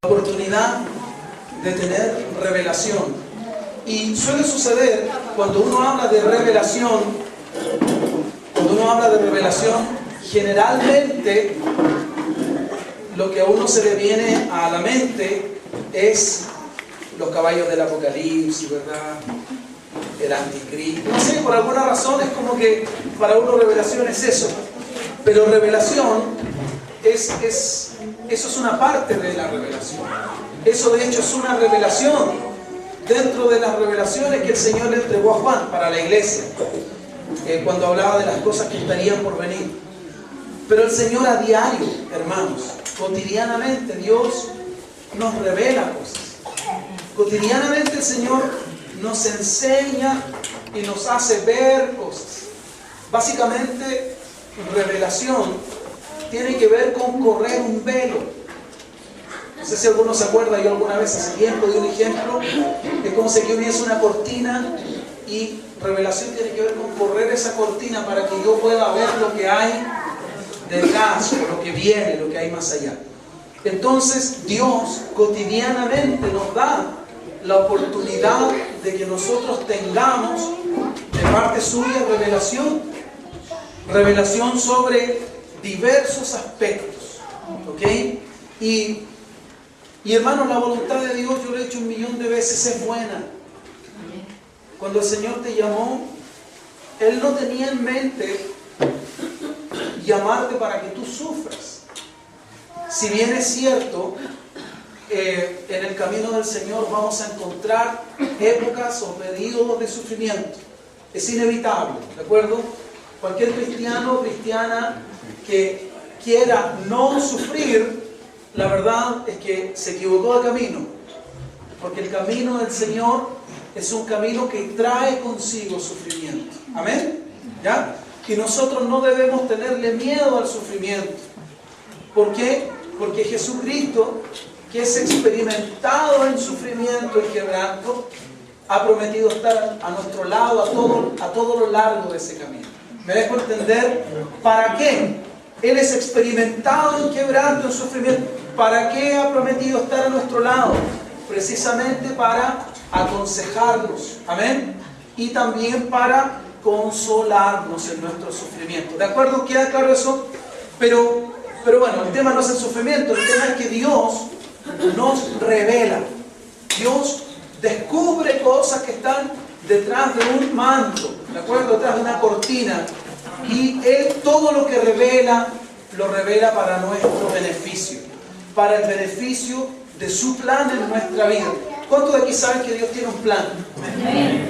Oportunidad de tener revelación. Y suele suceder cuando uno habla de revelación, generalmente lo que a uno se le viene a la mente es los caballos del Apocalipsis, ¿verdad? El anticristo. No sé, por alguna razón es como que para uno revelación es eso. Pero revelación eso es una parte de la revelación. Eso de hecho es una revelación dentro de las revelaciones que el Señor le entregó a Juan para la iglesia, cuando hablaba de las cosas que estarían por venir. Pero el Señor a diario, hermanos, cotidianamente Dios nos revela cosas. Cotidianamente el Señor nos enseña y nos hace ver cosas. Básicamente, revelación tiene que ver con correr un velo. No sé si alguno se acuerda, yo alguna vez hace tiempo di un ejemplo de cómo se hubiese una cortina, y revelación tiene que ver con correr esa cortina para que yo pueda ver lo que hay detrás, o lo que viene, lo que hay más allá. Entonces Dios cotidianamente nos da la oportunidad de que nosotros tengamos de parte suya revelación sobre diversos aspectos, ¿ok? Y hermanos, la voluntad de Dios, yo lo he dicho 1.000.000 de veces, es buena. Cuando el Señor te llamó, Él no tenía en mente llamarte para que tú sufras. Si bien es cierto, en el camino del Señor vamos a encontrar épocas o periodos de sufrimiento. Es inevitable, ¿de acuerdo? Cualquier cristiano o cristiana que quiera no sufrir, la verdad es que se equivocó de camino. Porque el camino del Señor es un camino que trae consigo sufrimiento. ¿Amén? ¿Ya? Y nosotros no debemos tenerle miedo al sufrimiento. ¿Por qué? Porque Jesucristo, que es experimentado en sufrimiento y quebranto, ha prometido estar a nuestro lado a todo lo largo de ese camino. ¿Me dejo entender? ¿Para qué? Él es experimentado en quebranto, en sufrimiento. ¿Para qué ha prometido estar a nuestro lado? Precisamente para aconsejarnos. ¿Amén? Y también para consolarnos en nuestro sufrimiento. ¿De acuerdo? ¿Queda claro eso? Pero bueno, el tema no es el sufrimiento. El tema es que Dios nos revela. Dios descubre cosas que están detrás de un manto, ¿de acuerdo? Detrás de una cortina. Y Él todo lo que revela, lo revela para nuestro beneficio. Para el beneficio de su plan en nuestra vida. ¿Cuántos de aquí saben que Dios tiene un plan?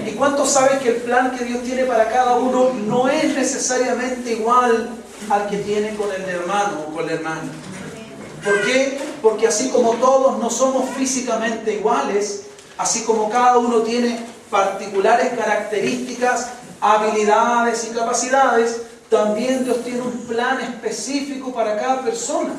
¿Y cuántos saben que el plan que Dios tiene para cada uno no es necesariamente igual al que tiene con el hermano o con la hermana? ¿Por qué? Porque así como todos no somos físicamente iguales, así como cada uno tiene particulares características, habilidades y capacidades, también Dios tiene un plan específico para cada persona.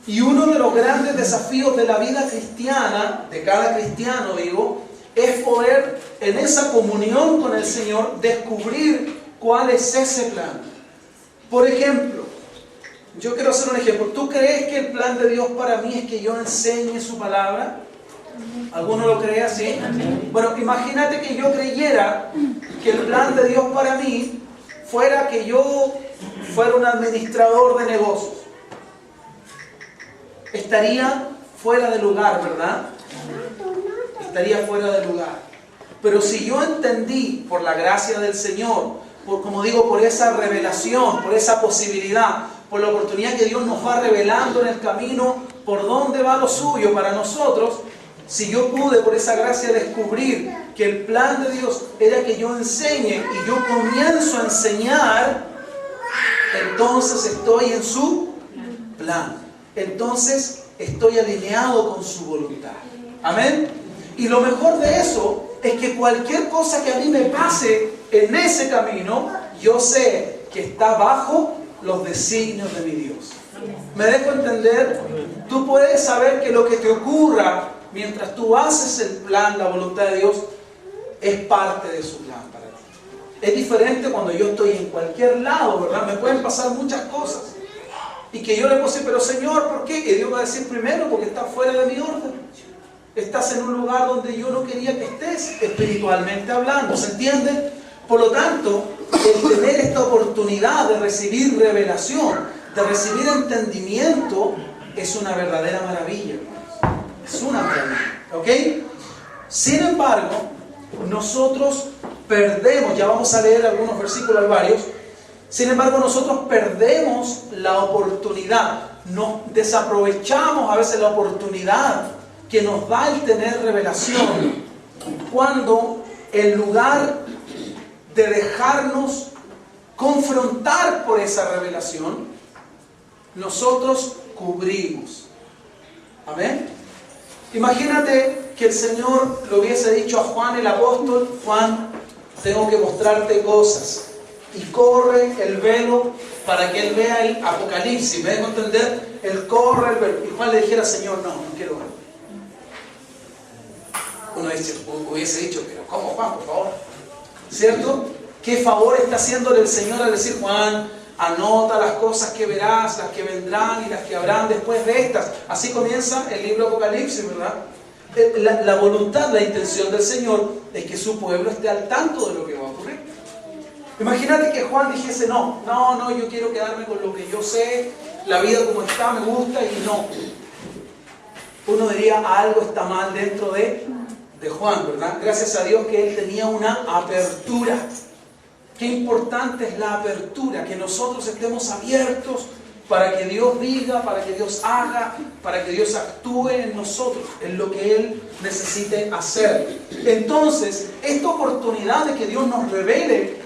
Y uno de los grandes desafíos de la vida cristiana, de cada cristiano digo, es poder en esa comunión con el Señor descubrir cuál es ese plan. Por ejemplo, yo quiero hacer un ejemplo. ¿Tú crees que el plan de Dios para mí es que yo enseñe su palabra? ¿Alguno lo cree así? Bueno, imagínate que yo creyera que el plan de Dios para mí fuera que yo fuera un administrador de negocios. Estaría fuera de lugar, ¿verdad? Estaría fuera de lugar. Pero si yo entendí por la gracia del Señor, como digo, por esa revelación, por esa posibilidad, por la oportunidad que Dios nos va revelando en el camino, por dónde va lo suyo para nosotros, si yo pude por esa gracia descubrir que el plan de Dios era que yo enseñe y yo comienzo a enseñar, entonces estoy en su plan. Entonces estoy alineado con su voluntad. Amén. Y lo mejor de eso es que cualquier cosa que a mí me pase en ese camino, yo sé que está bajo los designios de mi Dios. ¿Me dejo entender? Tú puedes saber que lo que te ocurra mientras tú haces el plan, la voluntad de Dios, es parte de su plan para ti. Es diferente cuando yo estoy en cualquier lado, ¿verdad? Me pueden pasar muchas cosas. Y que yo le puedo decir, pero Señor, ¿por qué? Y Dios va a decir, primero, porque estás fuera de mi orden. Estás en un lugar donde yo no quería que estés, espiritualmente hablando, ¿se entiende? Por lo tanto, el tener esta oportunidad de recibir revelación, de recibir entendimiento, es una verdadera maravilla. Es una maravilla, ¿ok? Sin embargo, nosotros perdemos, ya vamos a leer algunos versículos, hay varios. Sin embargo, nosotros perdemos la oportunidad, nos desaprovechamos a veces la oportunidad que nos da el tener revelación, cuando en lugar de dejarnos confrontar por esa revelación, nosotros cubrimos. Amén. Imagínate que el Señor le hubiese dicho a Juan el apóstol: Juan, tengo que mostrarte cosas. Y corre el velo para que él vea el Apocalipsis. ¿Me dejo entender? Él corre el velo. Y Juan le dijera: Señor, no quiero ver. Uno hubiese dicho: pero ¿cómo, Juan, por favor? ¿Cierto? ¿Qué favor está haciéndole el Señor al decir: Juan, anota las cosas que verás, las que vendrán y las que habrán después de estas? Así comienza el libro Apocalipsis, ¿verdad? La voluntad, la intención del Señor es que su pueblo esté al tanto de lo que va a ocurrir. Imagínate que Juan dijese: no, yo quiero quedarme con lo que yo sé, la vida como está me gusta, y no. Uno diría: algo está mal dentro de Juan, ¿verdad? Gracias a Dios que él tenía una apertura. Qué importante es la apertura, que nosotros estemos abiertos para que Dios diga, para que Dios haga, para que Dios actúe en nosotros, en lo que Él necesite hacer. Entonces, esta oportunidad de que Dios nos revele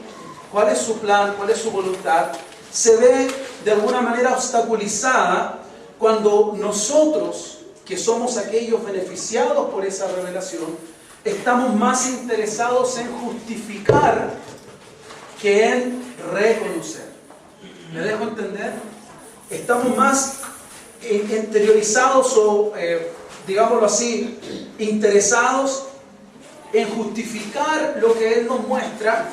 cuál es su plan, cuál es su voluntad, se ve de alguna manera obstaculizada cuando nosotros, que somos aquellos beneficiados por esa revelación, estamos más interesados en justificar que en reconocer. ¿Me dejo entender? Estamos más interiorizados o, digámoslo así, interesados en justificar lo que Él nos muestra,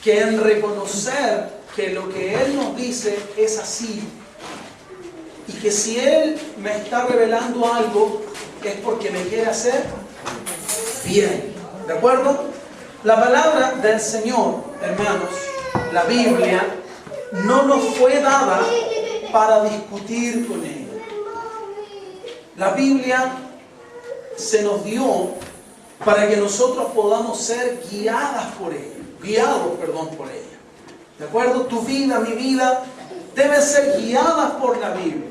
que en reconocer que lo que Él nos dice es así. Y que si Él me está revelando algo, es porque me quiere hacer bien. ¿De acuerdo? La palabra del Señor, hermanos, la Biblia, no nos fue dada para discutir con ella. La Biblia se nos dio para que nosotros podamos ser guiados por ella. ¿De acuerdo? Tu vida, mi vida, deben ser guiadas por la Biblia.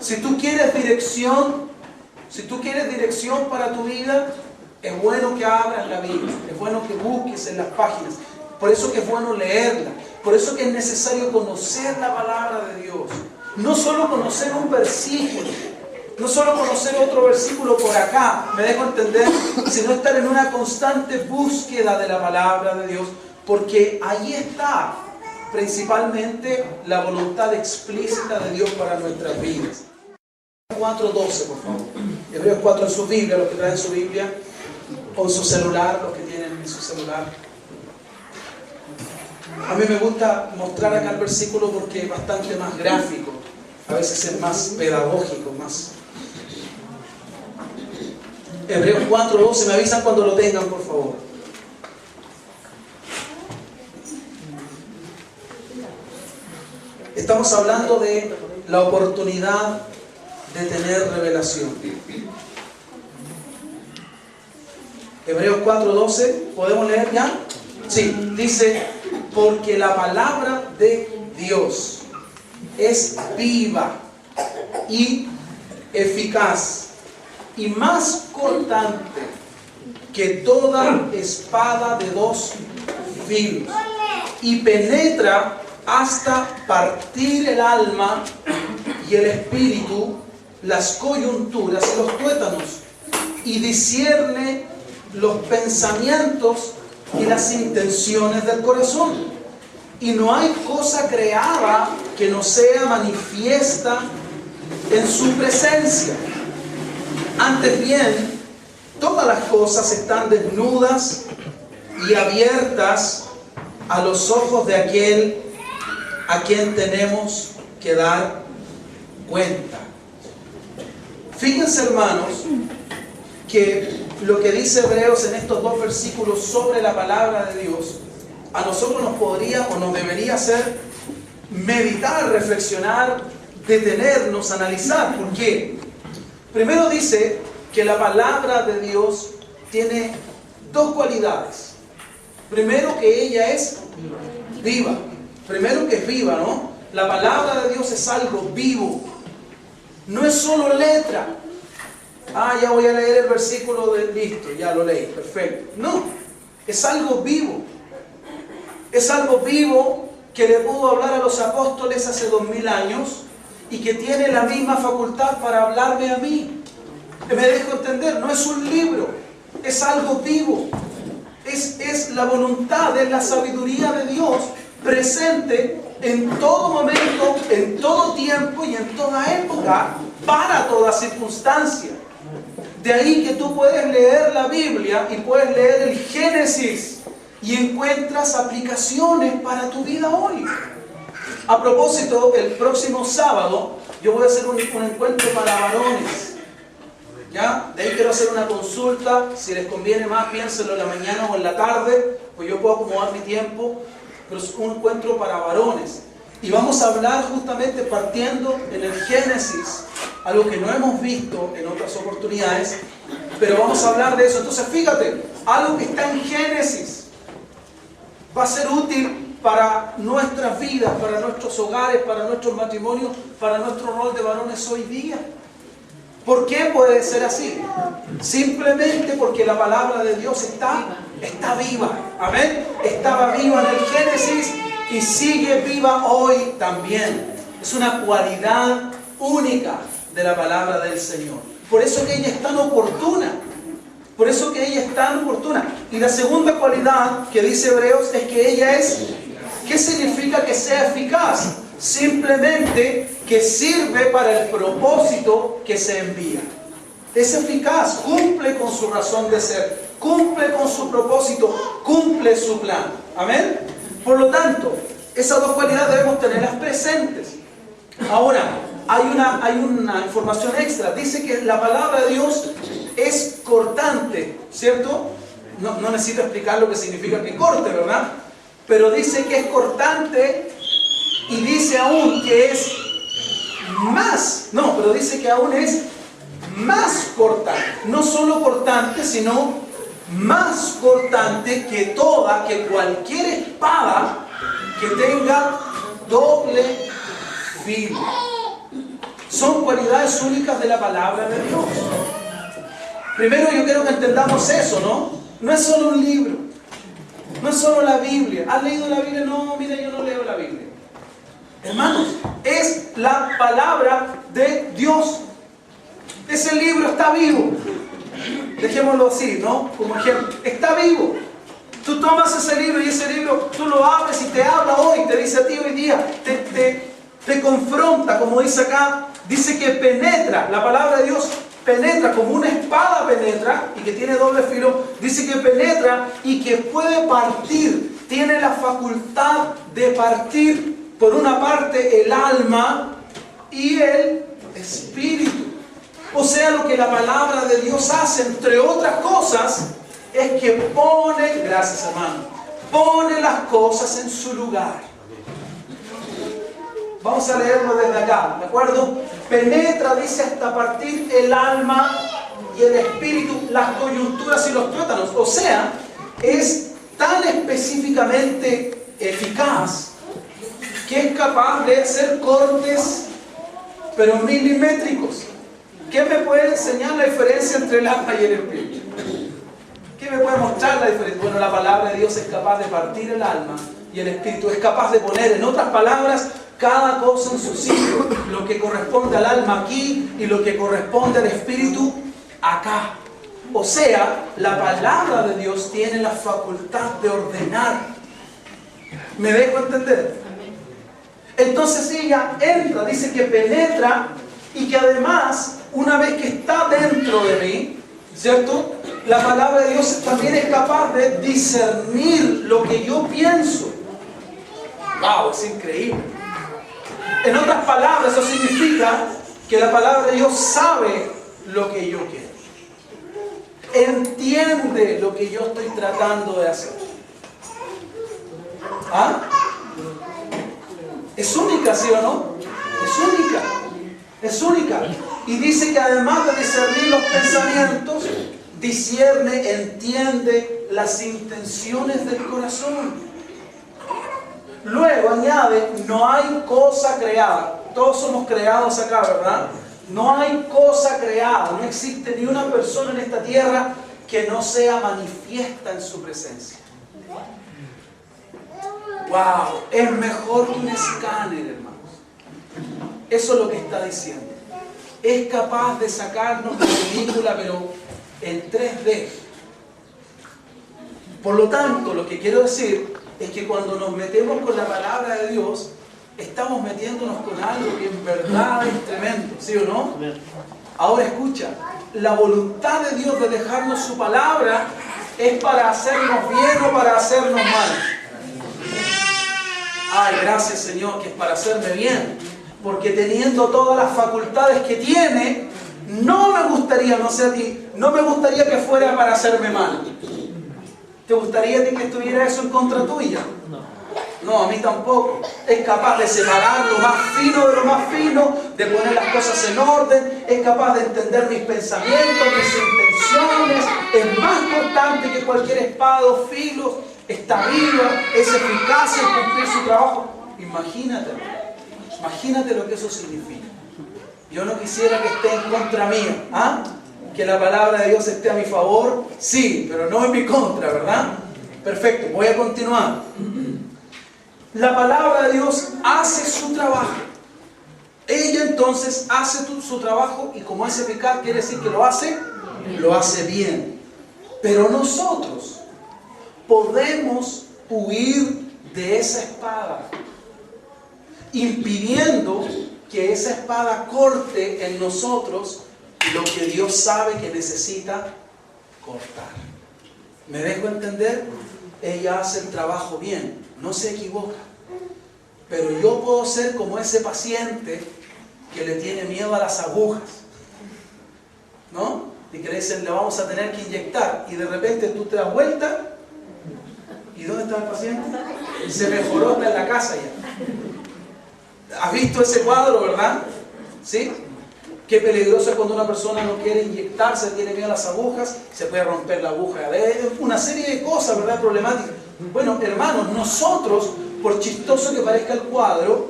Si tú quieres dirección para tu vida, es bueno que abras la Biblia, es bueno que busques en las páginas. Por eso que es bueno leerla, por eso que es necesario conocer la palabra de Dios. No solo conocer un versículo, no solo conocer otro versículo por acá, me dejo entender, sino estar en una constante búsqueda de la palabra de Dios, porque ahí está principalmente la voluntad explícita de Dios para nuestras vidas. 4:12, por favor. Hebreos 4 en su Biblia, los que traen su Biblia, o en su celular, los que tienen en su celular. A mí me gusta mostrar acá el versículo porque es bastante más gráfico, a veces es más pedagógico, más. Hebreos 4:12, me avisan cuando lo tengan, por favor. Estamos hablando de la oportunidad de tener revelación. Hebreos 4:12, ¿podemos leer ya? Sí, dice: porque la palabra de Dios es viva y eficaz y más cortante que toda espada de dos filos, y penetra hasta partir el alma y el espíritu, las coyunturas y los tuétanos, y discierne los pensamientos y las intenciones del corazón. Y no hay cosa creada que no sea manifiesta en su presencia. Antes bien, todas las cosas están desnudas y abiertas a los ojos de aquel a quien tenemos que dar cuenta. Fíjense, hermanos, que lo que dice Hebreos en estos 2 versículos sobre la palabra de Dios, a nosotros nos podría o nos debería hacer meditar, reflexionar, detenernos, analizar. ¿Por qué? Primero dice que la palabra de Dios tiene 2 cualidades. Primero, que ella es viva. Primero, que es viva, ¿no? La palabra de Dios es algo vivo. No es solo letra. Ya voy a leer el versículo listo, ya lo leí, perfecto. No, es algo vivo. Es algo vivo que le pudo hablar a los apóstoles hace 2000 años y que tiene la misma facultad para hablarme a mí. Me dejo entender, no es un libro, es algo vivo. Es la voluntad, es la sabiduría de Dios presente en todo momento, en todo tiempo y en toda época, para toda circunstancia. De ahí que tú puedes leer la Biblia y puedes leer el Génesis y encuentras aplicaciones para tu vida hoy. A propósito, el próximo sábado yo voy a hacer un encuentro para varones. ¿Ya? De ahí quiero hacer una consulta. Si les conviene más, piénsenlo en la mañana o en la tarde, pues yo puedo acomodar mi tiempo. Pero es un encuentro para varones. Y vamos a hablar justamente partiendo en el Génesis, algo que no hemos visto en otras oportunidades, pero vamos a hablar de eso. Entonces fíjate, algo que está en Génesis va a ser útil para nuestras vidas, para nuestros hogares, para nuestros matrimonios, para nuestro rol de varones hoy día. ¿Por qué puede ser así? Simplemente porque la palabra de Dios está viva. Amén. Estaba viva en el Génesis y sigue viva hoy también. Es una cualidad única de la palabra del Señor. Por eso que ella es tan oportuna. Por eso que ella es tan oportuna. Y la segunda cualidad que dice Hebreos es que ella es... ¿Qué significa que sea eficaz? Simplemente que sirve para el propósito que se envía. Es eficaz, cumple con su razón de ser, cumple con su propósito, cumple su plan. Amén. Por lo tanto, esas 2 cualidades debemos tenerlas presentes. Ahora, hay una información extra. Dice que la palabra de Dios es cortante, ¿cierto? No necesito explicar lo que significa que corte, ¿verdad? Pero dice que es cortante y dice aún que es dice que aún es más cortante. No solo cortante, sino más cortante que cualquier espada que tenga doble filo. Son cualidades únicas de la palabra de Dios. Primero yo quiero que entendamos eso, ¿no? No es solo un libro. No es solo la Biblia. ¿Has leído la Biblia? No, mira, yo no leo la Biblia. Hermanos, es la palabra de Dios. Ese libro está vivo. Dejémoslo así, ¿no? Como ejemplo. Está vivo. Tú tomas ese libro y ese libro tú lo abres y te habla hoy, te dice a ti hoy día, te confronta, como dice acá, dice que penetra. La palabra de Dios penetra, como una espada penetra y que tiene doble filo. Dice que penetra y que puede partir. Tiene la facultad de partir, por una parte, el alma y el espíritu. O sea, lo que la palabra de Dios hace, entre otras cosas, es que pone, gracias hermano, pone las cosas en su lugar. Vamos a leerlo desde acá, ¿de acuerdo? Penetra, dice, hasta partir el alma y el espíritu, las coyunturas y los tuétanos. O sea, es tan específicamente eficaz que es capaz de hacer cortes, pero milimétricos. ¿Qué me puede enseñar la diferencia entre el alma y el espíritu? ¿Qué me puede mostrar la diferencia? Bueno, la palabra de Dios es capaz de partir el alma y el espíritu. Es capaz de poner, en otras palabras, cada cosa en su sitio. Lo que corresponde al alma aquí y lo que corresponde al espíritu acá. O sea, la palabra de Dios tiene la facultad de ordenar. ¿Me dejo entender? Entonces ella entra, dice que penetra y que además, una vez que está dentro de mí, ¿cierto? La palabra de Dios también es capaz de discernir lo que yo pienso. ¡Wow! Es increíble. En otras palabras, eso significa que la palabra de Dios sabe lo que yo quiero. Entiende lo que yo estoy tratando de hacer. ¿Ah? Es única, ¿sí o no? Es única. Es única. Y dice que además de discernir los pensamientos, discierne, entiende las intenciones del corazón. Luego añade, no hay cosa creada. Todos somos creados acá, ¿verdad? No hay cosa creada. No existe ni una persona en esta tierra que no sea manifiesta en su presencia. ¡Wow! Es mejor que un escáner, hermanos. Eso es lo que está diciendo. Es capaz de sacarnos la película, pero en 3D. Por lo tanto, lo que quiero decir es que cuando nos metemos con la palabra de Dios, estamos metiéndonos con algo que en verdad es tremendo, ¿sí o no? Ahora escucha, la voluntad de Dios de dejarnos su palabra es para hacernos bien o para hacernos mal. Ay, gracias Señor, que es para hacerme bien. Porque teniendo todas las facultades que tiene, no me gustaría, no sé a ti, no me gustaría que fuera para hacerme mal. ¿Te gustaría a ti que estuviera eso en contra tuya? No, a mí tampoco. Es capaz de separar lo más fino de lo más fino, de poner las cosas en orden, es capaz de entender mis pensamientos, mis intenciones, es más cortante que cualquier espada o filo, está viva, es eficaz en cumplir su trabajo. Imagínate lo que eso significa. Yo no quisiera que esté en contra mía, ¿ah? Que la palabra de Dios esté a mi favor, sí, pero no en mi contra, ¿verdad? Perfecto, voy a continuar. La palabra de Dios hace su trabajo. Ella entonces hace su trabajo y como es eficaz, quiere decir que lo hace bien. Pero nosotros podemos huir de esa espada, impidiendo que esa espada corte en nosotros lo que Dios sabe que necesita cortar. ¿Me dejo entender? Ella hace el trabajo bien, no se equivoca. Pero yo puedo ser como ese paciente que le tiene miedo a las agujas, ¿no? Y que le dicen, le vamos a tener que inyectar. Y de repente tú te das vuelta. ¿Y dónde está el paciente? Y se mejoró, está en la casa ya. ¿Has visto ese cuadro, verdad? ¿Sí? Qué peligroso es cuando una persona no quiere inyectarse, tiene miedo a las agujas, se puede romper la aguja. Una serie de cosas, ¿verdad? Problemáticas. Bueno, hermanos, nosotros, por chistoso que parezca el cuadro,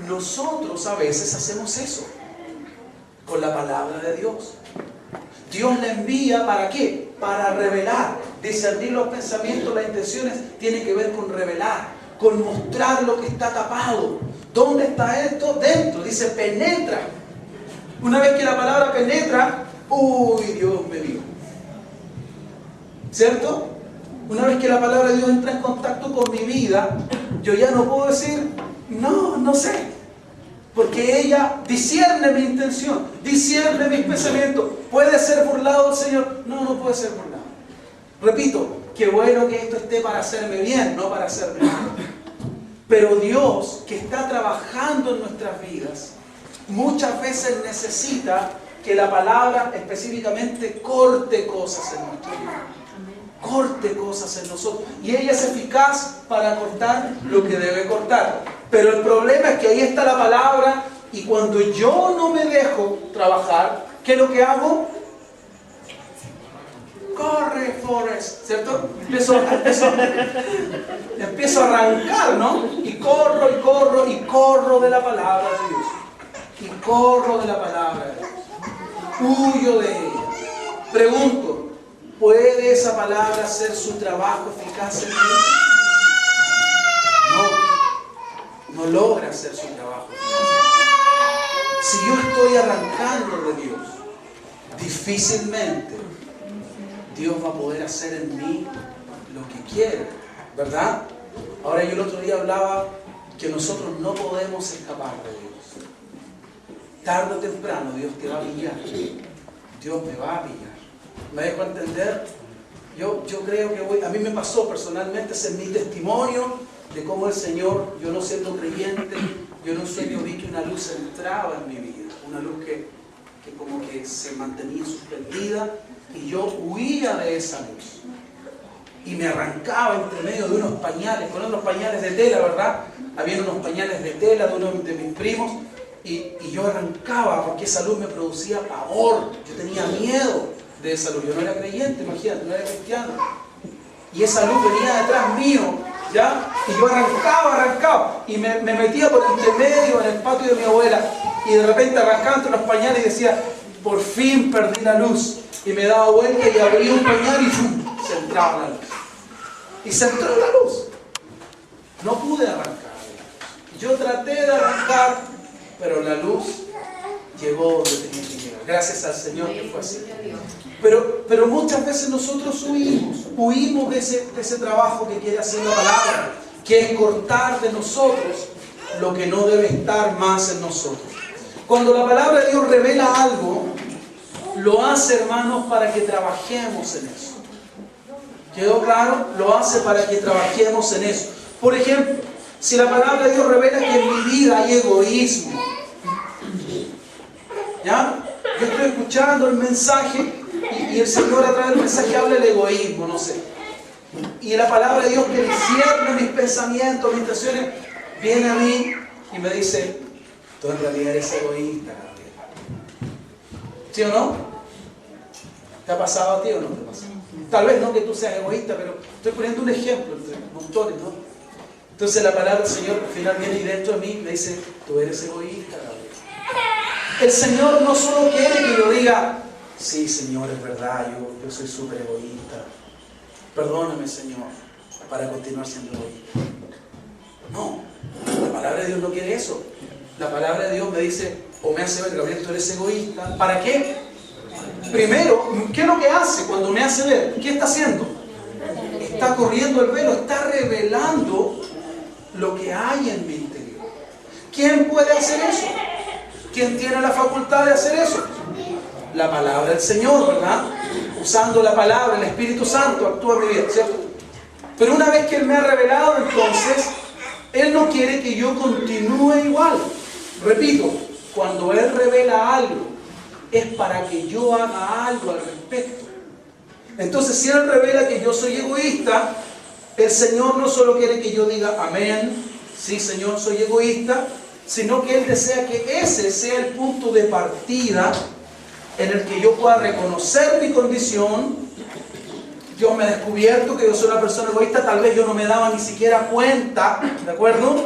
nosotros a veces hacemos eso con la palabra de Dios. Dios la envía ¿para qué? Para revelar, discernir los pensamientos, las intenciones, tiene que ver con revelar, con mostrar lo que está tapado. ¿Dónde está esto? Dentro, dice penetra. Una vez que la palabra penetra, ¡uy, Dios me vio! ¿Cierto? Una vez que la palabra de Dios entra en contacto con mi vida, yo ya no puedo decir, no sé. Porque ella discierne mi intención, discierne mis pensamientos. ¿Puede ser burlado el Señor? No puede ser burlado. Repito, qué bueno que esto esté para hacerme bien, no para hacerme mal. Pero Dios, que está trabajando en nuestras vidas, muchas veces necesita que la palabra específicamente corte cosas en nuestra vida. Corte cosas en nosotros. Y ella es eficaz para cortar lo que debe cortar. Pero el problema es que ahí está la palabra y cuando yo no me dejo trabajar, ¿qué es lo que hago? Corre, Forrest, ¿cierto? Empiezo a arrancar, ¿no? Y corro de la palabra de Dios. Y corro de la palabra de Dios. Huyo de ella. Pregunto, ¿puede esa palabra hacer su trabajo eficaz en mí? No logra hacer su trabajo eficaz. Si yo estoy arrancando de Dios, difícilmente Dios va a poder hacer en mí lo que quiere, ¿verdad? Ahora yo el otro día hablaba que nosotros no podemos escapar de Dios. Tarde o temprano Dios te va a pillar. Dios me va a pillar. ¿Me dejo entender? Yo creo que a mí me pasó personalmente, ese es mi testimonio de cómo el Señor, yo no siendo creyente, yo en un sueño vi que una luz entraba en mi vida. una luz que como que se mantenía suspendida, y yo huía de esa luz. Y me arrancaba entre medio de unos pañales, con unos pañales de tela, ¿verdad? Había unos pañales de tela de uno de mis primos, y yo arrancaba porque esa luz me producía pavor. Yo tenía miedo de esa luz. Yo no era creyente, imagínate, no era cristiano. Y esa luz venía detrás mío, ¿ya? Y yo arrancaba. Y me metía por entre medio en el patio de mi abuela. Y de repente arrancaba entre los pañales y decía, por fin perdí la luz. Y me daba vuelta y abría un pañal y ¡fum!, se entraba la luz. Y se entró la luz. No pude arrancar. Yo traté de arrancar, pero la luz llegó donde tenía que llegar. Gracias al Señor que fue así. Pero muchas veces nosotros huimos de ese trabajo que quiere hacer la palabra, que es cortar de nosotros lo que no debe estar más en nosotros. Cuando la palabra de Dios revela algo, lo hace, hermanos, para que trabajemos en eso. ¿Quedó claro? Lo hace para que trabajemos en eso. Por ejemplo, si la palabra de Dios revela que en mi vida hay egoísmo, ¿ya? Yo estoy escuchando el mensaje y el Señor a través del mensaje habla del egoísmo, no sé. Y la palabra de Dios que discierne mis pensamientos, mis intenciones, viene a mí y me dice, tú en realidad eres egoísta, Gabriel. ¿Sí o no? ¿Te ha pasado a ti o no te ha pasado? Tal vez no que tú seas egoísta, pero estoy poniendo un ejemplo entre montones, ¿no? Entonces la palabra del Señor al final viene y dentro de mí me dice, tú eres egoísta, Gabriel. El Señor no solo quiere que yo diga, sí, Señor, es verdad, yo soy súper egoísta. Perdóname, Señor, para continuar siendo egoísta. No, la palabra de Dios no quiere eso. La palabra de Dios me dice, o me hace ver, Gabriel, tú eres egoísta. ¿Para qué? Primero, ¿qué es lo que hace cuando me hace ver? ¿Qué está haciendo? Está corriendo el velo, está revelando lo que hay en mi interior. ¿Quién puede hacer eso? ¿Quién tiene la facultad de hacer eso? La palabra del Señor, ¿verdad? Usando la palabra, el Espíritu Santo actúa en mi vida, ¿cierto? Pero una vez que Él me ha revelado, entonces, Él no quiere que yo continúe igual. Repito, cuando Él revela algo, es para que yo haga algo al respecto. Entonces, si Él revela que yo soy egoísta, el Señor no solo quiere que yo diga amén, sí, Señor, soy egoísta, sino que Él desea que ese sea el punto de partida en el que yo pueda reconocer mi condición. Yo me he descubierto que yo soy una persona egoísta, tal vez yo no me daba ni siquiera cuenta, ¿de acuerdo?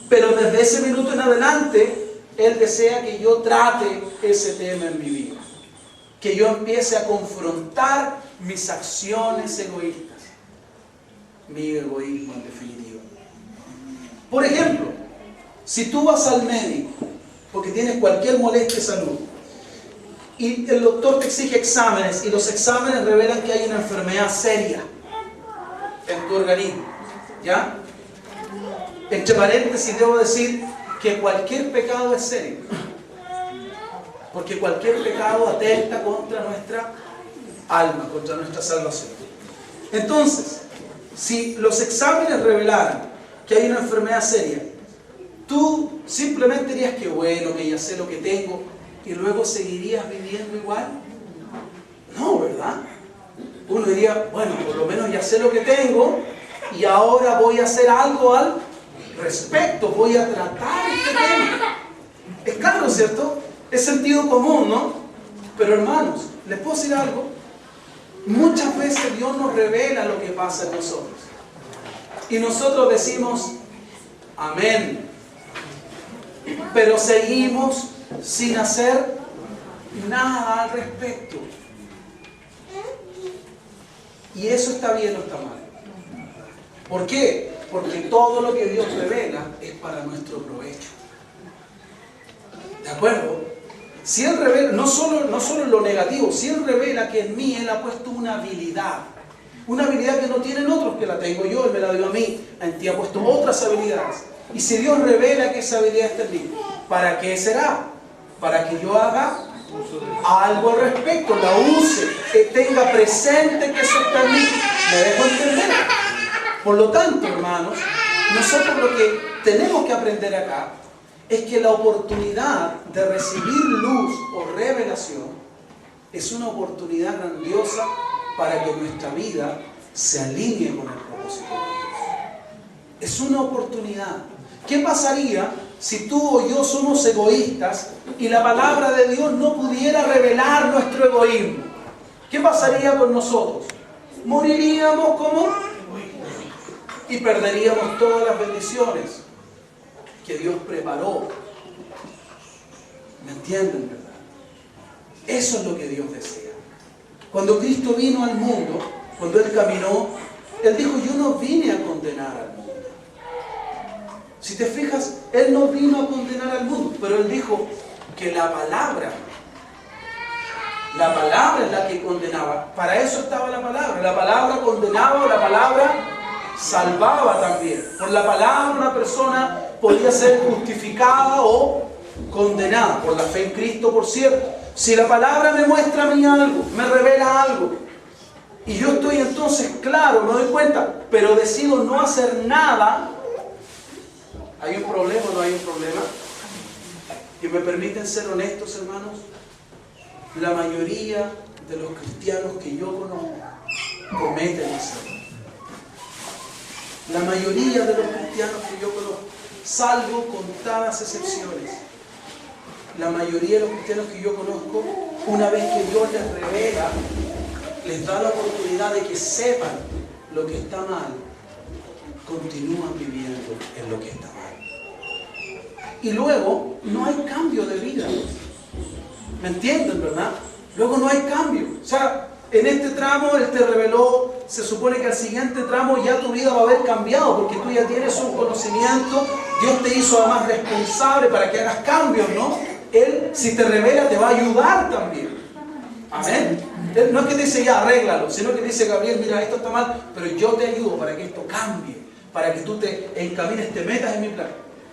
Pero desde ese minuto en adelante, Él desea que yo trate ese tema en mi vida. Que yo empiece a confrontar mis acciones egoístas. Mi egoísmo, en definitiva. Por ejemplo, si tú vas al médico porque tienes cualquier molestia de salud y el doctor te exige exámenes y los exámenes revelan que hay una enfermedad seria en tu organismo, ¿ya? Entre paréntesis debo decir que cualquier pecado es serio, porque cualquier pecado atenta contra nuestra alma, contra nuestra salvación. Entonces, si los exámenes revelaran que hay una enfermedad seria, tú simplemente dirías que bueno, que ya sé lo que tengo, y luego seguirías viviendo igual. No, ¿verdad? Uno diría, bueno, por lo menos ya sé lo que tengo y ahora voy a hacer algo al respecto, voy a tratar este tema. Es claro, ¿cierto? Es sentido común, ¿no? Pero hermanos, ¿les puedo decir algo? Muchas veces Dios nos revela lo que pasa en nosotros. Y nosotros decimos, amén. Pero seguimos sin hacer nada al respecto. ¿Y eso está bien o está mal? ¿Por qué? Porque todo lo que Dios revela es para nuestro provecho. ¿De acuerdo? Si Él revela, no solo lo negativo, si Él revela que en mí Él ha puesto una habilidad que no tienen otros, que la tengo yo, Él me la dio a mí, en ti ha puesto otras habilidades. Y si Dios revela que esa habilidad está en mí, ¿para qué será? Para que yo haga algo al respecto, la use, que tenga presente que eso está en mí. ¿Me dejo entender? Por lo tanto, hermanos, nosotros lo que tenemos que aprender acá es que la oportunidad de recibir luz o revelación es una oportunidad grandiosa para que nuestra vida se alinee con el propósito de Dios. Es una oportunidad. ¿Qué pasaría si tú o yo somos egoístas y la palabra de Dios no pudiera revelar nuestro egoísmo? ¿Qué pasaría con nosotros? Moriríamos como y perderíamos todas las bendiciones que Dios preparó. ¿Me entienden, verdad? Eso es lo que Dios desea. Cuando Cristo vino al mundo, cuando Él caminó, Él dijo, yo no vine a condenar al mundo. Si te fijas, Él no vino a condenar al mundo, pero Él dijo que la palabra es la que condenaba. Para eso estaba la palabra. La palabra condenaba o la palabra salvaba también. Por la palabra una persona podía ser justificada o condenada. Por la fe en Cristo, por cierto. Si la palabra me muestra a mí algo, me revela algo, y yo estoy entonces claro, me doy cuenta, pero decido no hacer nada, ¿hay un problema o no hay un problema? ¿Y me permiten ser honestos, hermanos? La mayoría de los cristianos que yo conozco cometen ese error. La mayoría de los cristianos que yo conozco, salvo contadas excepciones, la mayoría de los cristianos que yo conozco, una vez que Dios les revela, les da la oportunidad de que sepan lo que está mal, continúan viviendo en lo que está mal. Y luego no hay cambio de vida. ¿Me entienden, verdad? Luego no hay cambio. O sea, en este tramo Él te reveló, se supone que al siguiente tramo ya tu vida va a haber cambiado, porque tú ya tienes un conocimiento, Dios te hizo además responsable para que hagas cambios, ¿no? Él, si te revela, te va a ayudar también. Amén. Él no es que te dice ya, arréglalo, sino que dice, Gabriel, mira, esto está mal, pero yo te ayudo para que esto cambie, para que tú te encamines, te metas en mi plan.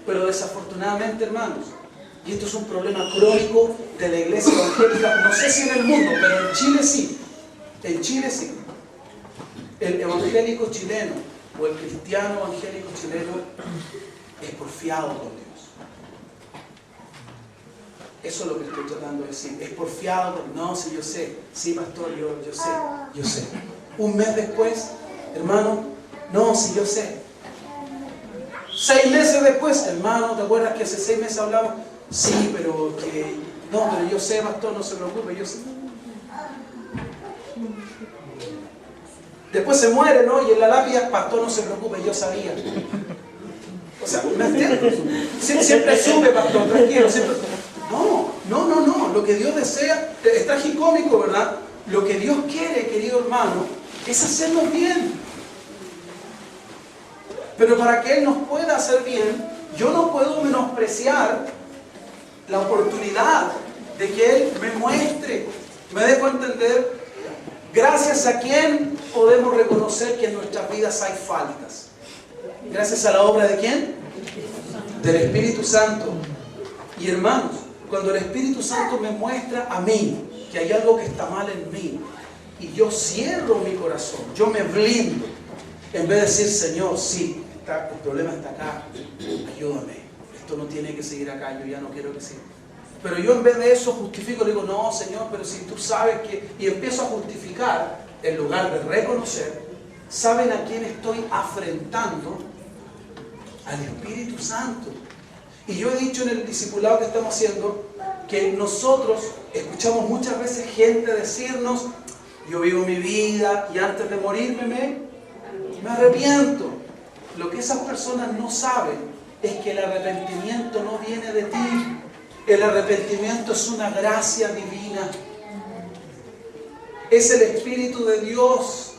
Pero desafortunadamente, hermanos, y esto es un problema crónico de la iglesia evangélica, no sé si en el mundo, pero en Chile sí. En Chile sí. El evangélico chileno o el cristiano evangélico chileno es porfiado con Dios. Eso es lo que estoy tratando de decir. Es porfiado. No, sí, yo sé. Sí, pastor, yo sé. Un mes después, hermano, no, sí, yo sé. 6 meses después, hermano, ¿te acuerdas que hace 6 meses hablamos? Sí, pero que... No, pero yo sé, pastor, no se preocupe, yo sé. Después se muere, ¿no? Y en la lápida, pastor, no se preocupe, yo sabía. O sea, ¿me entiendes? Siempre sube, pastor, tranquilo, siempre... No. Lo que Dios desea, es tragicómico, ¿verdad? Lo que Dios quiere, querido hermano, es hacernos bien. Pero para que Él nos pueda hacer bien, yo no puedo menospreciar la oportunidad de que Él me muestre, me dejo entender, gracias a quién podemos reconocer que en nuestras vidas hay faltas. Gracias a la obra ¿de quién? Del Espíritu Santo. Y hermanos, cuando el Espíritu Santo me muestra a mí que hay algo que está mal en mí, y yo cierro mi corazón, yo me blindo, en vez de decir, Señor, sí, el problema está acá, ayúdame, esto no tiene que seguir acá, yo ya no quiero que siga. Pero yo en vez de eso justifico, le digo, no, Señor, pero si tú sabes que... Y empiezo a justificar, en lugar de reconocer. ¿Saben a quién estoy afrentando? Al Espíritu Santo. Y yo he dicho en el discipulado que estamos haciendo, que nosotros escuchamos muchas veces gente decirnos, yo vivo mi vida y antes de morirme me arrepiento. Lo que esas personas no saben es que el arrepentimiento no viene de ti. El arrepentimiento es una gracia divina. Es el Espíritu de Dios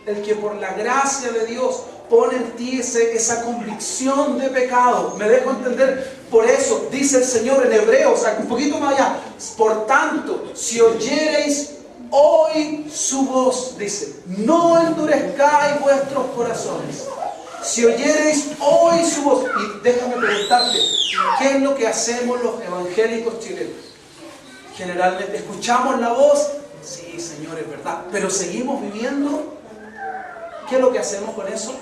el que por la gracia de Dios pone en ti esa convicción de pecado. ¿Me dejo entender? Por eso dice el Señor en Hebreos, un poquito más allá, por tanto, si oyereis hoy su voz, dice, no endurezcáis vuestros corazones. Si oyereis hoy su voz, y déjame preguntarte, ¿qué es lo que hacemos los evangélicos chilenos? Generalmente escuchamos la voz, sí, Señor, es verdad, pero seguimos viviendo. ¿Qué es lo que hacemos con eso?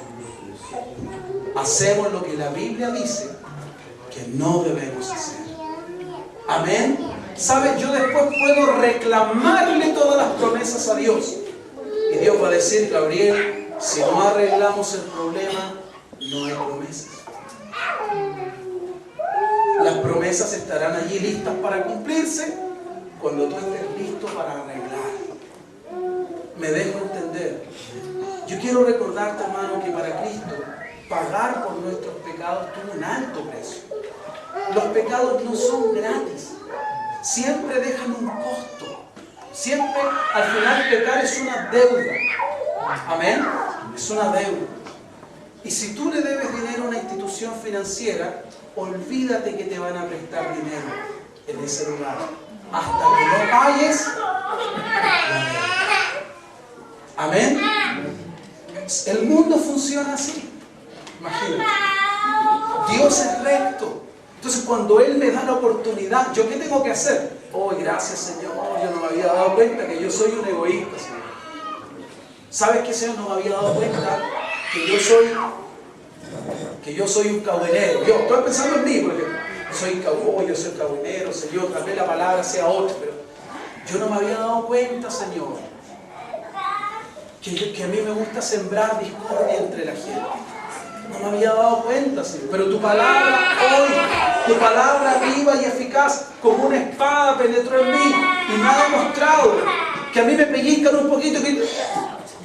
Hacemos lo que la Biblia dice que no debemos hacer. Amén. ¿Sabes? Yo después puedo reclamarle todas las promesas a Dios. Y Dios va a decir, Gabriel, si no arreglamos el problema, no hay promesas. Las promesas estarán allí listas para cumplirse cuando tú estés listo para arreglar. Me dejo entender. Yo quiero recordarte, hermano, que para Cristo pagar por nuestros pecados tuvo un alto precio. Los pecados no son gratis. Siempre dejan un costo. Siempre, al final, pecar es una deuda. Amén. Es una deuda. Y si tú le debes dinero a una institución financiera, olvídate que te van a prestar dinero en ese lugar. Hasta que no pagues la deuda. Amén. El mundo funciona así. Imagínate. Dios es recto. Entonces cuando Él me da la oportunidad, ¿yo qué tengo que hacer? Oh, gracias Señor, yo no me había dado cuenta que yo soy un egoísta, Señor. ¿Sabes qué, Señor? No me había dado cuenta que yo soy un cagüinero. Yo estoy pensando en mí, porque soy yo soy cagüinero, Señor, tal vez la palabra sea otra, pero yo no me había dado cuenta, Señor, que a mí me gusta sembrar discordia entre la gente. No me había dado cuenta, Señor. Pero tu palabra hoy, tu palabra viva y eficaz, como una espada penetró en mí y me ha demostrado que a mí me pellizcan un poquito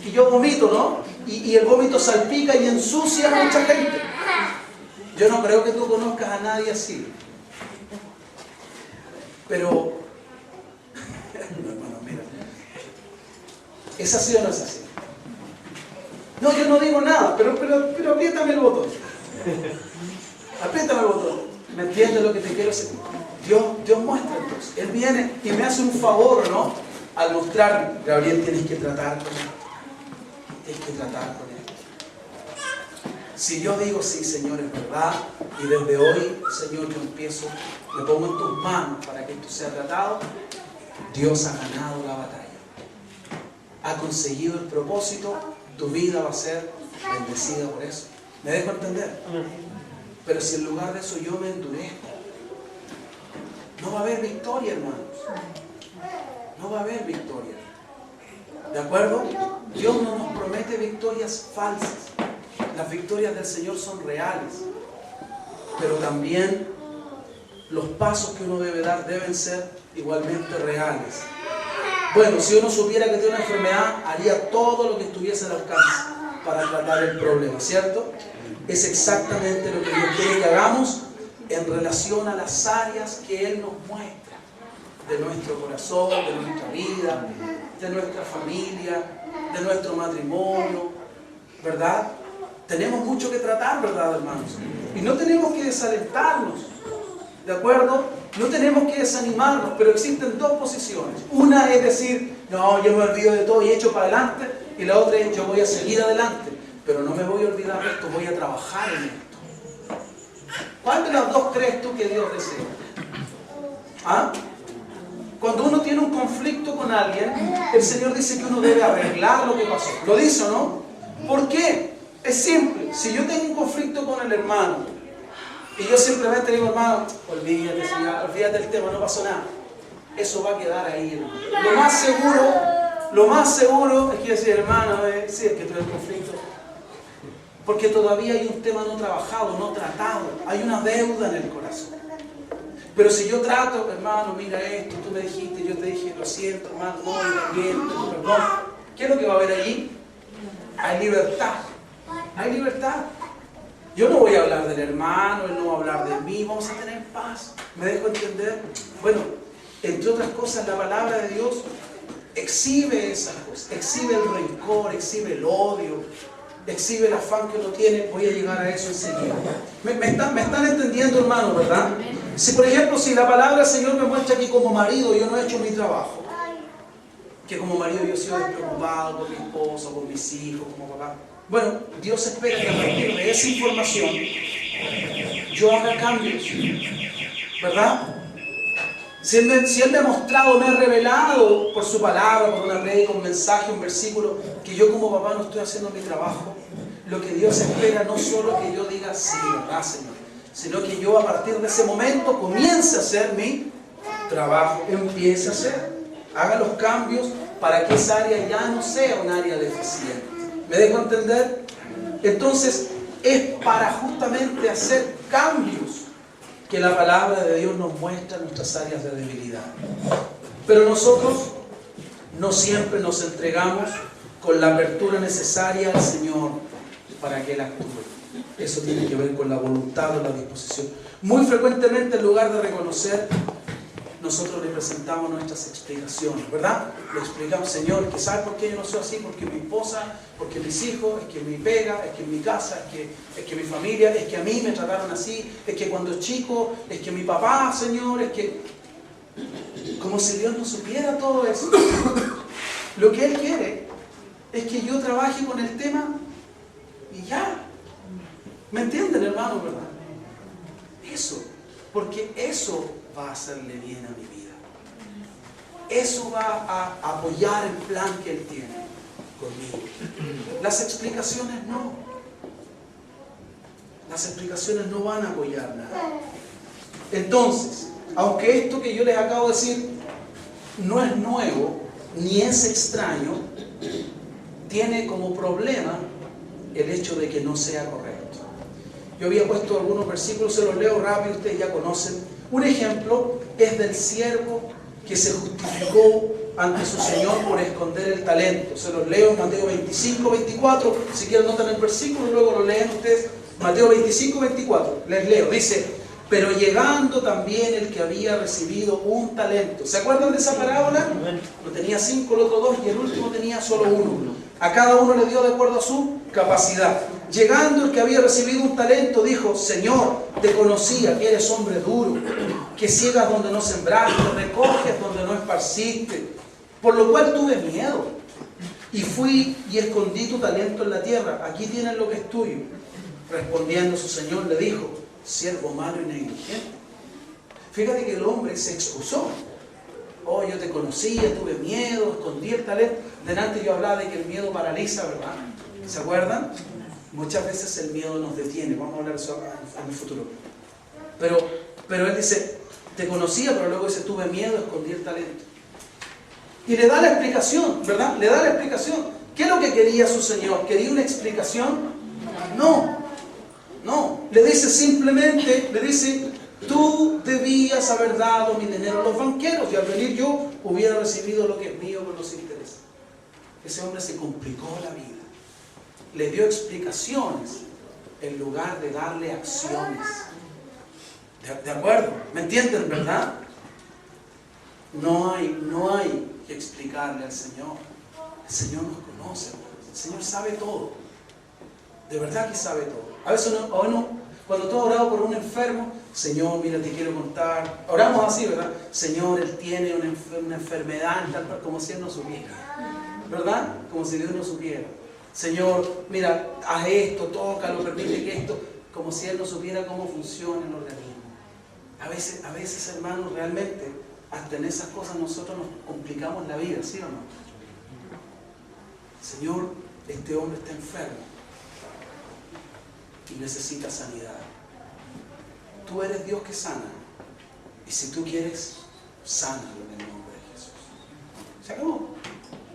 y yo vomito, ¿no? Y el vómito salpica y ensucia a mucha gente. Yo no creo que tú conozcas a nadie así. Pero, hermano, mira, ¿es así o no es así? No, yo no digo nada, pero apriétame el botón. Apriétame el botón. ¿Me entiendes lo que te quiero decir? Dios muestra entonces. Él viene y me hace un favor, ¿no? Al mostrarme, Gabriel, tienes que tratar con él. Tienes que tratar con él. Si yo digo, sí, Señor, es verdad, y desde hoy, Señor, yo empiezo, me pongo en tus manos para que esto sea tratado, Dios ha ganado la batalla. Ha conseguido el propósito. Tu vida va a ser bendecida por eso. ¿Me dejo entender? Pero si en lugar de eso yo me endurezco, no va a haber victoria, hermanos. No va a haber victoria. ¿De acuerdo? Dios no nos promete victorias falsas. Las victorias del Señor son reales. Pero también los pasos que uno debe dar deben ser igualmente reales. Bueno, si uno supiera que tiene una enfermedad, haría todo lo que estuviese al alcance para tratar el problema, ¿cierto? Es exactamente lo que Dios quiere que hagamos en relación a las áreas que Él nos muestra de nuestro corazón, de nuestra vida, de nuestra familia, de nuestro matrimonio, ¿verdad? Tenemos mucho que tratar, ¿verdad, hermanos? Y no tenemos que desalentarnos, ¿de acuerdo? No tenemos que desanimarnos, pero existen dos posiciones. Una es decir, no, yo me olvido de todo y echo para adelante, y la otra es, yo voy a seguir adelante, pero no me voy a olvidar de esto, voy a trabajar en esto. ¿Cuál de las dos crees tú que Dios desea? ¿Ah? Cuando uno tiene un conflicto con alguien, el Señor dice que uno debe arreglar lo que pasó. ¿Lo dice o no? ¿Por qué? Es simple. Si yo tengo un conflicto con el hermano, y yo simplemente digo, hermano, olvídate, señor, olvídate del tema, no pasó nada. Eso va a quedar ahí, hermano. Lo más seguro es que decir, hermano, sí, es que tuve el conflicto. Porque todavía hay un tema no trabajado, no tratado. Hay una deuda en el corazón. Pero si yo trato, hermano, mira esto, tú me dijiste, yo te dije, lo siento, hermano, no, yo también, perdón. ¿Qué es lo que va a haber allí? Hay libertad. Hay libertad. Yo no voy a hablar del hermano, él no va a hablar de mí, vamos a tener paz. ¿Me dejo entender? Bueno, entre otras cosas, la palabra de Dios exhibe esas cosas, exhibe el rencor, exhibe el odio, exhibe el afán que uno tiene. Voy a llegar a eso enseguida. ¿Me están entendiendo, hermano, verdad? Si, por ejemplo, si la palabra del Señor me muestra que como marido yo no he hecho mi trabajo, que como marido yo he sido despreocupado por mi esposa, por mis hijos, como papá, bueno, Dios espera que a partir de esa información yo haga cambios, ¿verdad? Si Él me ha mostrado, me ha revelado por su palabra, por una predica, un mensaje, un versículo, que yo como papá no estoy haciendo mi trabajo, lo que Dios espera no solo que yo diga, sí, ¿verdad, Señor? sino que yo a partir de ese momento comience a hacer mi trabajo, empiece a hacer, haga los cambios para que esa área ya no sea un área deficiente. ¿Me dejo entender? Entonces, es para justamente hacer cambios que la palabra de Dios nos muestra nuestras áreas de debilidad. Pero nosotros no siempre nos entregamos con la apertura necesaria al Señor para que Él actúe. Eso tiene que ver con la voluntad o la disposición. Muy frecuentemente, en lugar de reconocer, nosotros le presentamos nuestras explicaciones, ¿verdad? Le explicamos, Señor, que ¿sabe por qué yo no soy así? Porque mi esposa, porque mis hijos, es que mi pega, es que mi casa, es que mi familia, es que a mí me trataron así, es que cuando chico, es que mi papá, Señor, es que... Como si Dios no supiera todo eso. Lo que Él quiere es que yo trabaje con el tema y ya. ¿Me entienden, hermano, verdad? Eso, porque eso va a hacerle bien a mi vida. Eso va a apoyar el plan que Él tiene conmigo. Las explicaciones no. Las explicaciones no van a apoyar nada. Entonces, aunque esto que yo les acabo de decir no es nuevo, ni es extraño, tiene como problema el hecho de que no sea correcto. Yo había puesto algunos versículos, se los leo rápido, ustedes ya conocen. Un ejemplo es del siervo que se justificó ante su Señor por esconder el talento. Se los leo en Mateo 25, 24. Si quieren notan el versículo, luego lo leen ustedes. Mateo 25, 24. Les leo. Dice: pero llegando también el que había recibido un talento. ¿Se acuerdan de esa parábola? Lo tenía 5, el otro 2 y el último tenía solo 1. A cada uno le dio de acuerdo a su capacidad. Llegando el que había recibido un talento, dijo: Señor, te conocía que eres hombre duro, que ciegas donde no sembraste, recoges donde no esparciste, por lo cual tuve miedo y fui y escondí tu talento en la tierra. Aquí tienes lo que es tuyo. Respondiendo su señor le dijo: siervo malo y negligente. Fíjate que el hombre se excusó. Oh, yo te conocía, tuve miedo, escondí el talento. Delante yo hablaba de que el miedo paraliza, ¿verdad? ¿Se acuerdan? Muchas veces el miedo nos detiene. Vamos a hablar de eso en el futuro. Pero él dice, te conocía, pero luego dice, tuve miedo, escondí el talento. Y le da la explicación, ¿verdad? Le da la explicación. ¿Qué es lo que quería su señor? ¿Quería una explicación? No. Le dice simplemente, tú debías haber dado mi dinero a los banqueros y al venir yo hubiera recibido lo que es mío con los intereses. Ese hombre se complicó la vida. Le dio explicaciones en lugar de darle acciones. ¿De acuerdo? ¿Me entienden, verdad? No hay que explicarle al Señor. El Señor nos conoce. El Señor sabe todo. De verdad que sabe todo. A veces uno, cuando tú has orado por un enfermo, Señor, mira, te quiero contar. Oramos así, ¿verdad? Señor, él tiene una enfermedad, tal, como si él no supiera. ¿Verdad? Como si Dios no supiera. Señor, mira, haz esto, tócalo, permite que esto, como si él no supiera cómo funciona el organismo. A veces, hermanos, realmente, hasta en esas cosas nosotros nos complicamos la vida, ¿sí o no? Señor, este hombre está enfermo y necesita sanidad. Tú eres Dios que sana. Y si tú quieres, sánalo en el nombre de Jesús. Se acabó.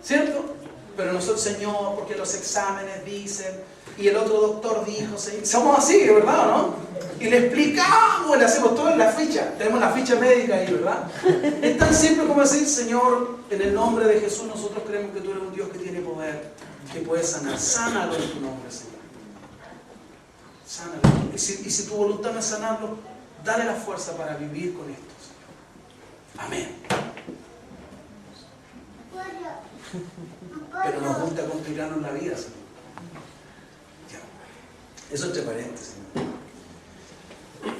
¿Cierto? Pero nosotros, Señor, porque los exámenes dicen, y el otro doctor dijo, somos así, ¿verdad o no? Y le explicamos, le hacemos todo en la ficha. Tenemos la ficha médica ahí, ¿verdad? Es tan simple como decir, Señor, en el nombre de Jesús, nosotros creemos que tú eres un Dios que tiene poder, que puede sanar. Sánalo en tu nombre, Señor. Sánalo. Y si tu voluntad no es sanarlo, dale la fuerza para vivir con esto, Señor. Amén. Pero nos gusta complicarnos la vida, Señor. Ya. Eso entre paréntesis.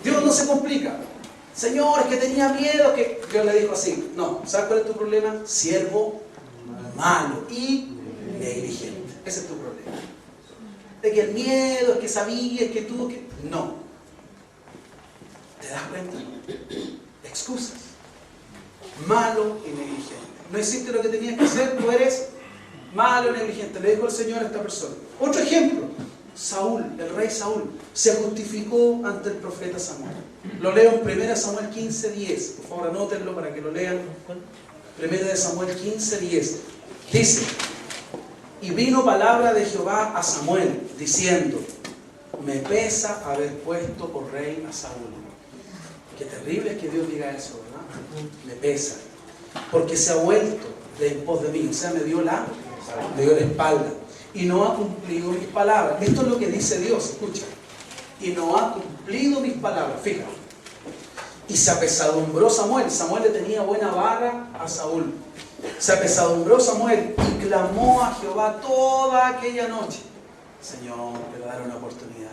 Dios no se complica. Señor, es que tenía miedo, que Dios le dijo así. No, ¿sabes cuál es tu problema? Siervo malo y negligente. Ese es tu problema. De que el miedo, es que sabía, es que tú, que... No. ¿Te das cuenta? Excusas. Malo y negligente. No hiciste lo que tenías que hacer, tú eres malo y negligente. Le dijo el Señor a esta persona. Otro ejemplo. Saúl, el rey Saúl, se justificó ante el profeta Samuel. Lo leo en 1 Samuel 15:10. Por favor, anótenlo para que lo lean. 1 Samuel 15:10. Dice: y vino palabra de Jehová a Samuel, diciendo: me pesa haber puesto por rey a Saúl. Qué terrible es que Dios diga eso, ¿verdad? Me pesa. Porque se ha vuelto de en pos de mí. O sea, me dio la espalda. Y no ha cumplido mis palabras. Esto es lo que dice Dios, escucha. Y no ha cumplido mis palabras. Fíjate. Y se apesadumbró Samuel. Samuel le tenía buena vara a Saúl. Se apesadumbró Samuel y clamó a Jehová toda aquella noche: Señor, te va a dar una oportunidad.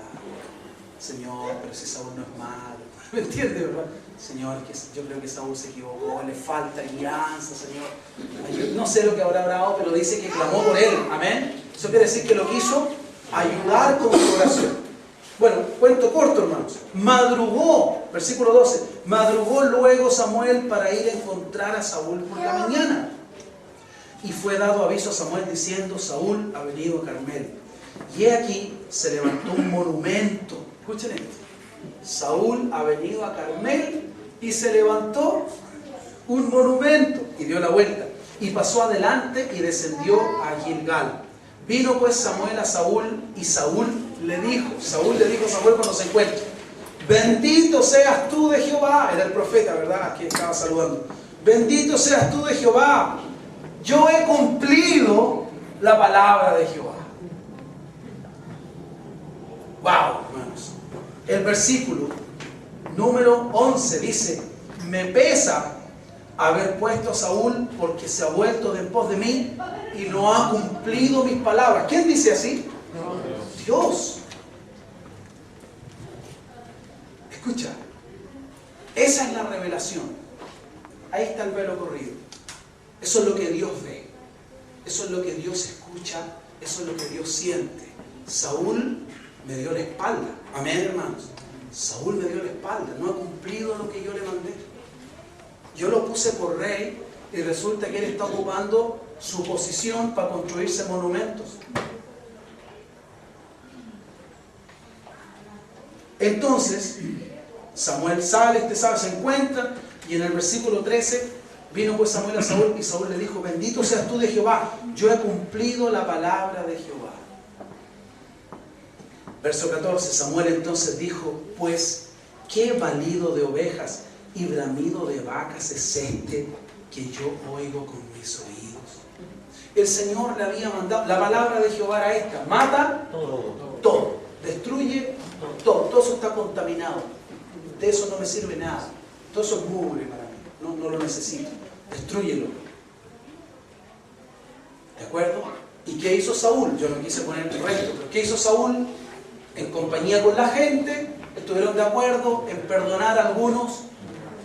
Señor, pero si Saúl no es malo. ¿Me entiendes, verdad? Señor, que yo creo que Saúl se equivocó, le falta guianza, Señor. No sé lo que habrá orado, pero dice que clamó por él. Amén. Eso quiere decir que lo quiso ayudar con su oración. Bueno, cuento corto, hermanos. Madrugó, versículo 12. Madrugó luego Samuel para ir a encontrar a Saúl por la mañana. Y fue dado aviso a Samuel diciendo: Saúl ha venido a Carmel. Y he aquí se levantó un monumento. Escuchen esto. Saúl ha venido a Carmel y se levantó un monumento. Y dio la vuelta. Y pasó adelante y descendió a Gilgal. Vino pues Samuel a Saúl y Saúl le dijo a Samuel cuando se encuentra: bendito seas tú de Jehová. Era el profeta, ¿verdad? Aquí estaba saludando. Bendito seas tú de Jehová. Yo he cumplido la palabra de Jehová. Wow, hermanos. El versículo número 11 dice: me pesa haber puesto a Saúl porque se ha vuelto de en pos de mí y no ha cumplido mis palabras. ¿Quién dice así? Dios. Escucha, esa es la revelación. Ahí está el velo corrido. Eso es lo que Dios ve. Eso es lo que Dios escucha. Eso es lo que Dios siente. Saúl me dio la espalda. Amén, hermanos. Saúl me dio la espalda. No ha cumplido lo que yo le mandé. Yo lo puse por rey y resulta que él está ocupando su posición para construirse monumentos. Entonces, Samuel sale, se encuentra, y en el versículo 13, vino pues Samuel a Saúl y Saúl le dijo: bendito seas tú de Jehová, yo he cumplido la palabra de Jehová. Verso 14, Samuel entonces dijo: pues, ¿qué balido de ovejas y bramido de vacas es este que yo oigo con mis oídos? El Señor le había mandado, la palabra de Jehová era esta: mata todo, destruye todo, todo eso está contaminado, de eso no me sirve nada, todo eso es mugre para mí, no lo necesito, destrúyelo. ¿De acuerdo? ¿Y qué hizo Saúl? Yo no quise poner el resto, pero ¿qué hizo Saúl? En compañía con la gente, estuvieron de acuerdo en perdonar a algunos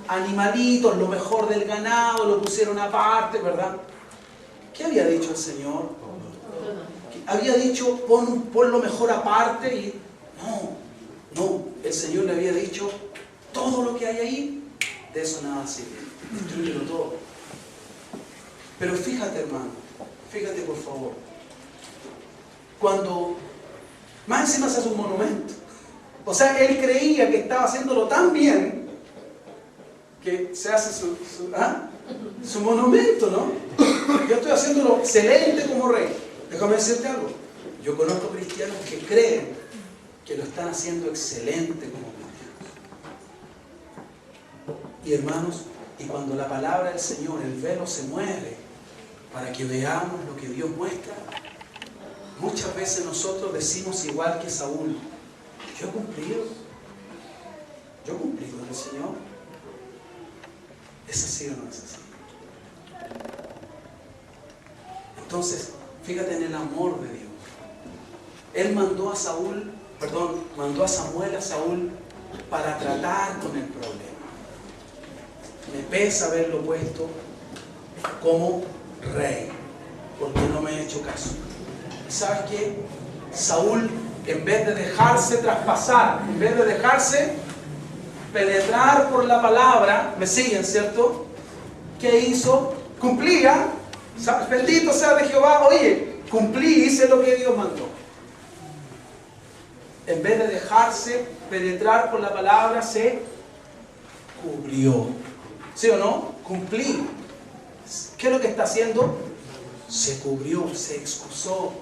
animalitos, lo mejor del ganado, lo pusieron aparte, ¿verdad? ¿Qué había dicho el Señor? Había dicho: pon lo mejor aparte. Y no, el Señor le había dicho: todo lo que hay ahí, de eso nada sirve, destrúyelo todo. Pero fíjate, hermano, fíjate por favor, cuando más encima se hace un monumento, o sea, él creía que estaba haciéndolo tan bien que se hace su monumento, ¿no? Yo estoy haciéndolo excelente como rey. Déjame decirte algo. Yo conozco cristianos que creen que lo están haciendo excelente como cristianos. Y hermanos, y cuando la palabra del Señor, el velo se mueve para que veamos lo que Dios muestra, muchas veces nosotros decimos igual que Saúl: yo he cumplido con el Señor. ¿Es así o no es así? Entonces, fíjate en el amor de Dios. Él mandó a Samuel a Saúl para tratar con el problema. Me pesa haberlo puesto como rey, porque no me he hecho caso. ¿Sabes qué? Saúl, en vez de dejarse traspasar, en vez de dejarse penetrar por la palabra, me siguen, ¿cierto? ¿Qué hizo? Cumplía. Bendito sea de Jehová. Oye, cumplí, hice lo que Dios mandó. En vez de dejarse penetrar por la palabra, se cubrió. ¿Sí o no? Cumplir. ¿Qué es lo que está haciendo? Se cubrió, se excusó.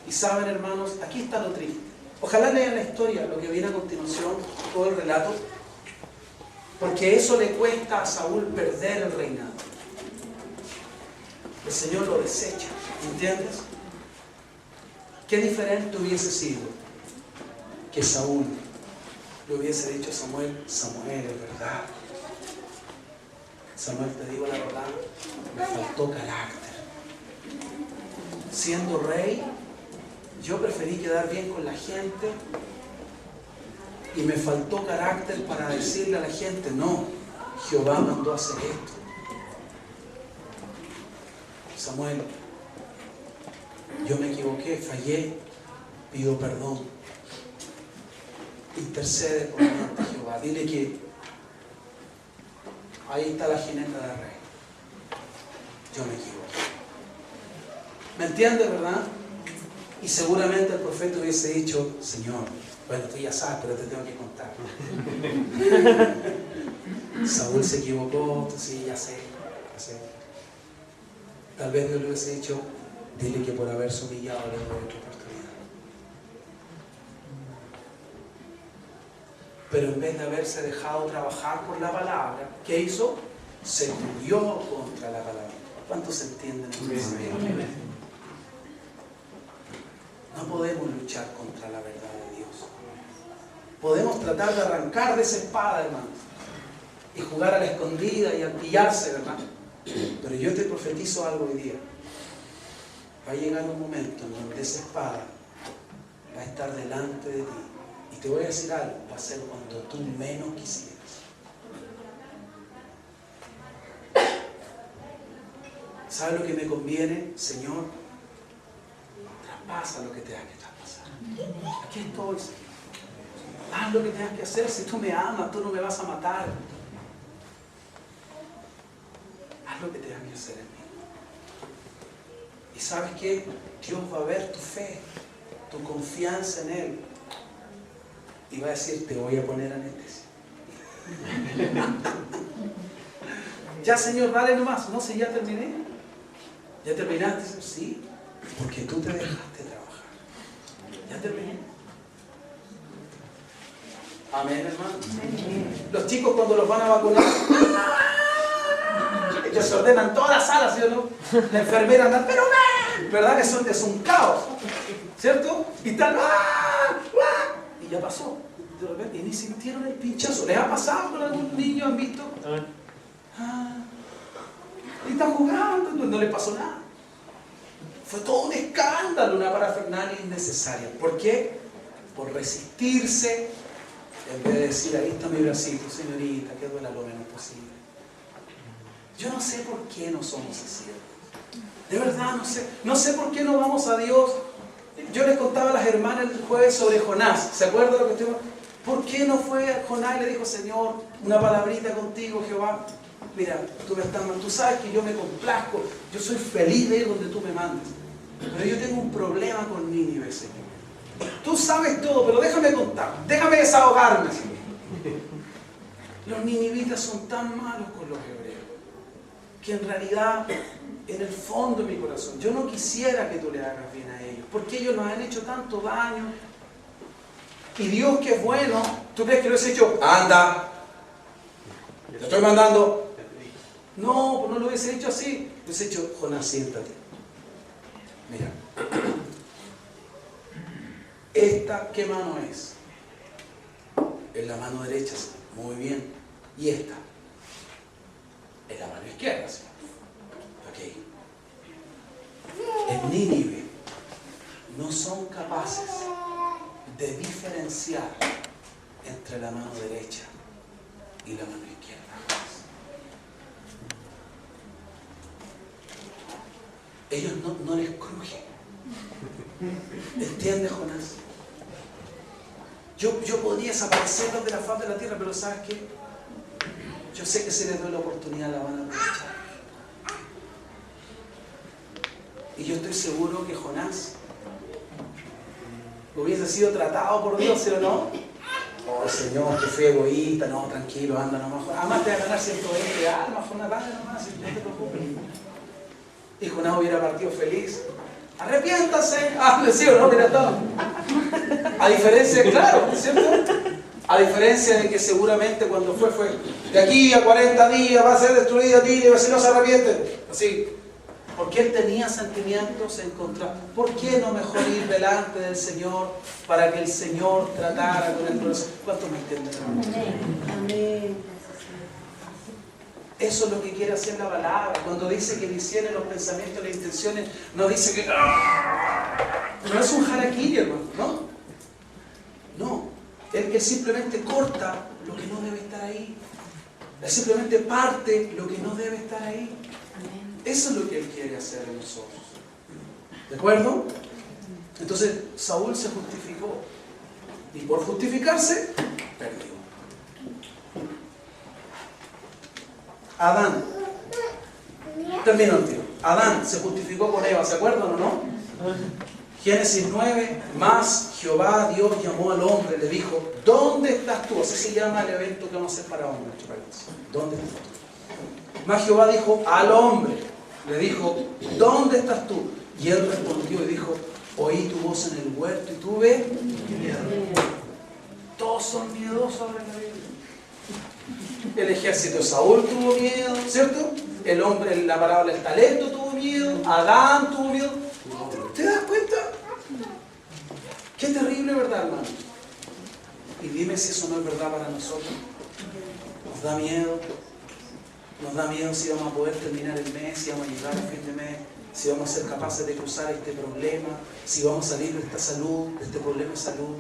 Y saben, hermanos, aquí está lo triste. Ojalá lean la historia, lo que viene a continuación, todo el relato, porque eso le cuesta a Saúl perder el reinado. El Señor lo desecha, ¿entiendes? Qué diferente hubiese sido que Saúl le hubiese dicho a Samuel: Samuel, es verdad, Samuel, te digo la verdad, me faltó carácter. Siendo rey, yo preferí quedar bien con la gente y me faltó carácter para decirle a la gente: no, Jehová mandó a hacer esto. Samuel, yo me equivoqué, fallé, pido perdón. Intercede por mí ante Jehová. Dile que ahí está la jineta del rey. Yo me equivoqué. ¿Me entiendes, verdad? Y seguramente el profeta hubiese dicho: Señor, bueno, tú ya sabes, pero te tengo que contar. Saúl se equivocó, tú sí, ya sé. Tal vez Dios le hubiese dicho: dile que por haberse humillado le doy otra oportunidad. Pero en vez de haberse dejado trabajar por la palabra, ¿qué hizo? Se cubrió contra la palabra. ¿Cuántos se entienden? No podemos luchar contra la verdad de Dios. Podemos tratar de arrancar de esa espada, hermanos, y jugar a la escondida y pillarse, ¿verdad? Pero yo te profetizo algo hoy día. Va a llegar un momento en donde esa espada va a estar delante de ti. Y te voy a decir algo, va a ser cuando tú menos quisieras. ¿Sabes lo que me conviene, Señor? Traspasa lo que tengas que traspasar. Aquí estoy, Señor. Haz lo que tengas que hacer. Si tú me amas, tú no me vas a matar. Haz lo que tengas que hacer en mí. Y ¿sabes qué? Dios va a ver tu fe, tu confianza en Él. Y va a decir: te voy a poner anestesia. Ya, Señor, dale nomás. No, si ya terminé. ¿Ya terminaste? Sí, porque tú te dejaste trabajar. Ya terminé. Amén, hermano. Los chicos, cuando los van a vacunar, ellos se ordenan toda la sala, ¿sí o no? La enfermera anda: pero ven, ¿verdad? Eso es un caos, ¿cierto? Y están, y ya pasó. Y ni sintieron el pinchazo. ¿Les ha pasado con algún niño? ¿Han visto? Y están jugando, no les pasó nada. Fue todo un escándalo, una parafernalia innecesaria. ¿Por qué? Por resistirse, en vez de decir: ahí está mi bracito, señorita, que duela lo menos posible. Yo no sé por qué no somos así. De verdad, no sé. No sé por qué no vamos a Dios. Yo les contaba a las hermanas el jueves sobre Jonás. ¿Se acuerdan de lo que estoy hablando? ¿Por qué no fue a Jonás y le dijo: Señor, una palabrita contigo, Jehová? Mira, tú sabes que yo me complazco, yo soy feliz de ir donde tú me mandes. Pero yo tengo un problema con Nínive, Señor. Tú sabes todo, pero déjame contar, déjame desahogarme, Señor. Los ninivitas son tan malos con los hebreos, que en realidad, en el fondo de mi corazón, yo no quisiera que tú le hagas bien a ellos, porque ellos nos han hecho tanto daño. Y Dios, que es bueno, ¿tú crees que lo has hecho? Anda, te estoy mandando. No, pues no lo hubiese hecho así. Lo hubiese hecho: Jonás, siéntate. Mira, ¿esta qué mano es? Es la mano derecha, sí. Muy bien. ¿Y esta? Es la mano izquierda, sí. Ok. En Nínive no son capaces de diferenciar entre la mano derecha y la mano izquierda. Ellos no les crujen. ¿Entiendes, Jonás? Yo podría desaparecerlos de la faz de la tierra, pero ¿sabes qué? Yo sé que si les doy la oportunidad la van a aprovechar. Y yo estoy seguro que Jonás hubiese sido tratado por Dios, ¿sí o no? Oh, Señor, que fui egoísta, no, tranquilo, anda nomás. Además te va a ganar 120 almas, fue una paga nomás, no te preocupes. Y Jonás hubiera partido feliz. ¡Arrepiéntase! Ah, ¿sí o no? Mira todo. A diferencia, claro, ¿cierto? A diferencia de que seguramente cuando fue de aquí a 40 días va a ser destruida Nínive si no se arrepienten. Así. Porque él tenía sentimientos encontrados. ¿Por qué no mejor ir delante del Señor para que el Señor tratara con el corazón? ¿Cuántos me entienden? Amén. Eso es lo que quiere hacer la palabra. Cuando dice que discierne los pensamientos y las intenciones, no dice que... No es un harakiri, hermano, ¿no? No. Él simplemente corta lo que no debe estar ahí. Él simplemente parte lo que no debe estar ahí. Eso es lo que Él quiere hacer en nosotros. ¿De acuerdo? Entonces, Saúl se justificó. Y por justificarse, perdió. Adán. Termino el tiro. Adán se justificó con Eva, ¿se acuerdan o no? Génesis 9, más Jehová Dios llamó al hombre, le dijo, ¿dónde estás tú? Así se llama el evento que vamos a hacer para hombres. ¿Dónde estás tú? Más Jehová dijo al hombre, le dijo, ¿dónde estás tú? Y él respondió y dijo, oí tu voz en el huerto y tuve miedo. Todos son miedosos ahora en la Biblia. El ejército de Saúl tuvo miedo, ¿cierto? El hombre en la parábola del talento tuvo miedo, Adán tuvo miedo. ¿Te das cuenta? Qué terrible, ¿verdad, hermano? Y dime si eso no es verdad para nosotros. Nos da miedo. Nos da miedo si vamos a poder terminar el mes, si vamos a llegar al fin de mes, si vamos a ser capaces de cruzar este problema, si vamos a salir de esta salud, de este problema de salud.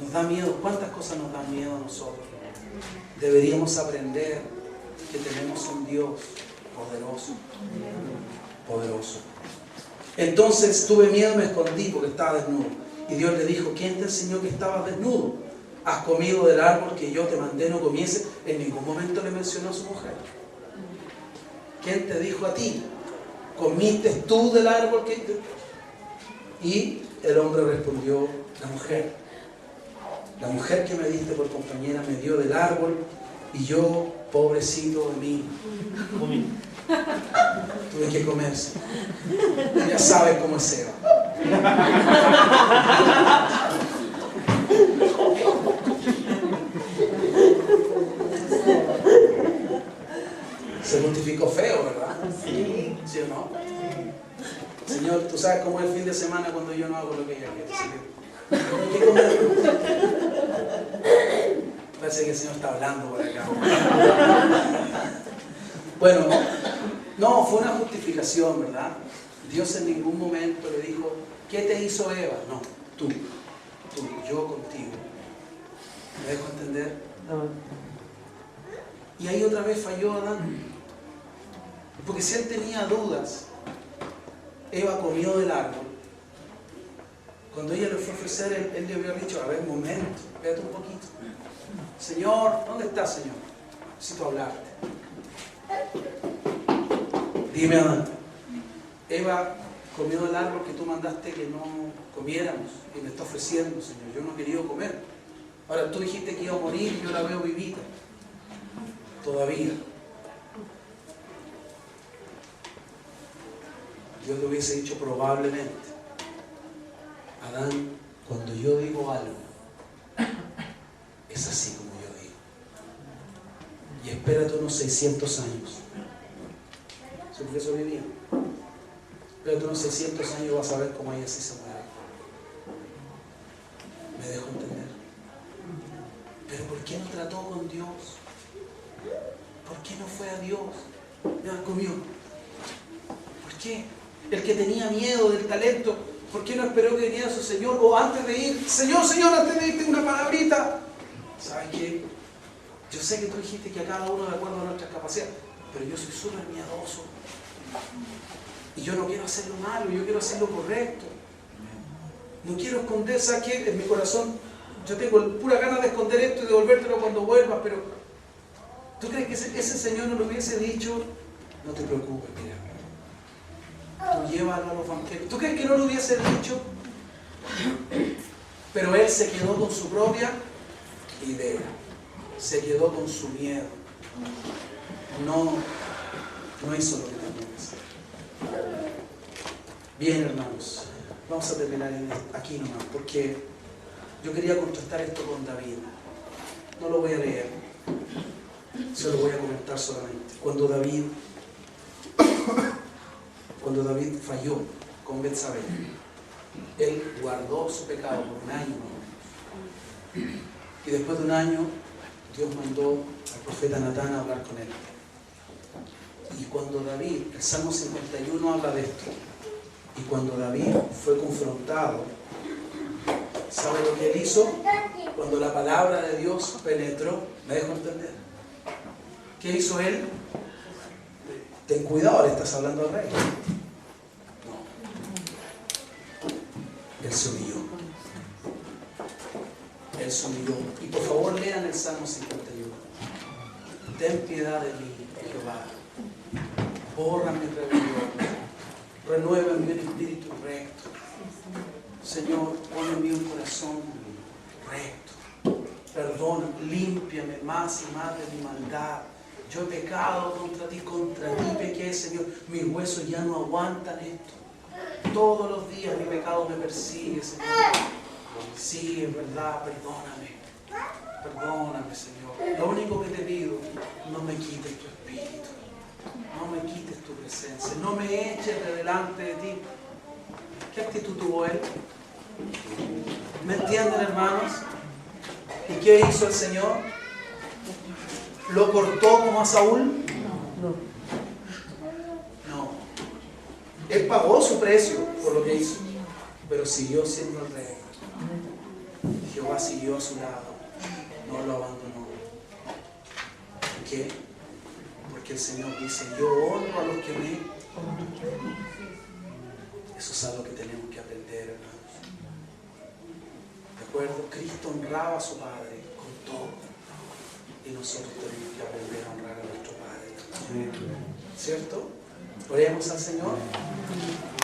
Nos da miedo. ¿Cuántas cosas nos dan miedo a nosotros? Deberíamos aprender que tenemos un Dios poderoso. Poderoso. Entonces tuve miedo y me escondí porque estaba desnudo. Y Dios le dijo, ¿quién te enseñó que estabas desnudo? ¿Has comido del árbol que yo te mandé no comiese? En ningún momento le mencionó a su mujer. ¿Quién te dijo a ti? ¿Comiste tú del árbol que te... Y el hombre respondió, la mujer. La mujer que me diste por compañera me dio del árbol y yo, pobrecito de mí, tuve que comerse. Ya sabes cómo es Eva. Se justificó feo, ¿verdad? Sí. ¿Sí o no? Señor, tú sabes cómo es el fin de semana cuando yo no hago lo que ella quiere. Así que, ¿qué comer? Parece que el Señor está hablando por acá. Bueno, no, fue una justificación, ¿verdad? Dios en ningún momento le dijo, ¿qué te hizo Eva? No, tú, yo contigo. ¿Me dejo entender? Y ahí otra vez falló Adán. Porque si él tenía dudas, Eva comió del árbol. Cuando ella le fue a ofrecer, él le había dicho, a ver, un momento, espérate un poquito. Señor, ¿dónde estás, Señor? Necesito hablarte. Dime, Adán. Eva comió del árbol que tú mandaste que no comiéramos y me está ofreciendo, Señor. Yo no he querido comer. Ahora tú dijiste que iba a morir y yo la veo vivita. Todavía. Dios le hubiese dicho probablemente, Adán, cuando yo digo algo, es así como yo digo. Y espérate unos 600 años. ¿Sobre eso vivía? Espérate unos 600 años y vas a ver cómo ella sí se muere. ¿Me dejo entender? Pero ¿por qué no trató con Dios? ¿Por qué no fue a Dios? Ya comió. ¿Por qué? El que tenía miedo del talento, ¿por qué no esperó que viniera su Señor? O antes de ir, Señor, antes de irte una palabrita. ¿Sabes qué? Yo sé que tú dijiste que a cada uno de acuerdo a nuestras capacidades, pero yo soy súper miedoso. Y yo no quiero hacer lo malo, yo quiero hacer lo correcto. No quiero esconder, ¿sabes qué? En mi corazón, yo tengo pura ganas de esconder esto y devolvértelo cuando vuelvas, pero ¿tú crees que ese Señor no lo hubiese dicho? No te preocupes, mira. Tú llévalo a los banquetes. ¿Tú crees que no lo hubiese dicho? Pero él se quedó con su propia idea, se quedó con su miedo. No hizo lo que tenía que hacer. Bien, hermanos, vamos a terminar aquí nomás, porque yo quería contrastar esto con David. No lo voy a leer, se lo voy a comentar solamente. Cuando David falló con Betsabé, él guardó su pecado por un año. Y después de un año, Dios mandó al profeta Natán a hablar con él. Y cuando David, el Salmo 51 habla de esto, y cuando David fue confrontado, ¿sabe lo que él hizo? Cuando la palabra de Dios penetró, ¿me dejo entender? ¿Qué hizo él? Ten cuidado, le estás hablando al rey. No. Él se humilló. Él se humilló. Y por favor lean el Salmo 51. Ten piedad de mí, Jehová. Borra mi rebelión. Renueva en mí un espíritu recto. Señor, pon en mí un corazón recto. Perdona, límpiame más y más de mi maldad. Yo he pecado contra ti pequé, Señor. Mis huesos ya no aguantan esto. Todos los días mi pecado me persigue, Señor. Sí, es verdad, perdóname. Perdóname, Señor. Lo único que te pido, no me quites tu espíritu. No me quites tu presencia. No me eches de delante de ti. ¿Qué actitud tuvo él? ¿Me entienden, hermanos? ¿Y qué hizo el Señor? ¿Lo cortó como a Saúl? No. Él pagó su precio por lo que hizo, pero siguió siendo el rey. Jehová siguió a su lado, no lo abandonó. ¿Por qué? Porque el Señor dice, yo honro a los que me... Eso es algo que tenemos que aprender, hermanos. ¿De acuerdo? Cristo honraba a su Padre con todo. Y nosotros tenemos que aprender a honrar a nuestro Padre. ¿Cierto? Oremos al Señor.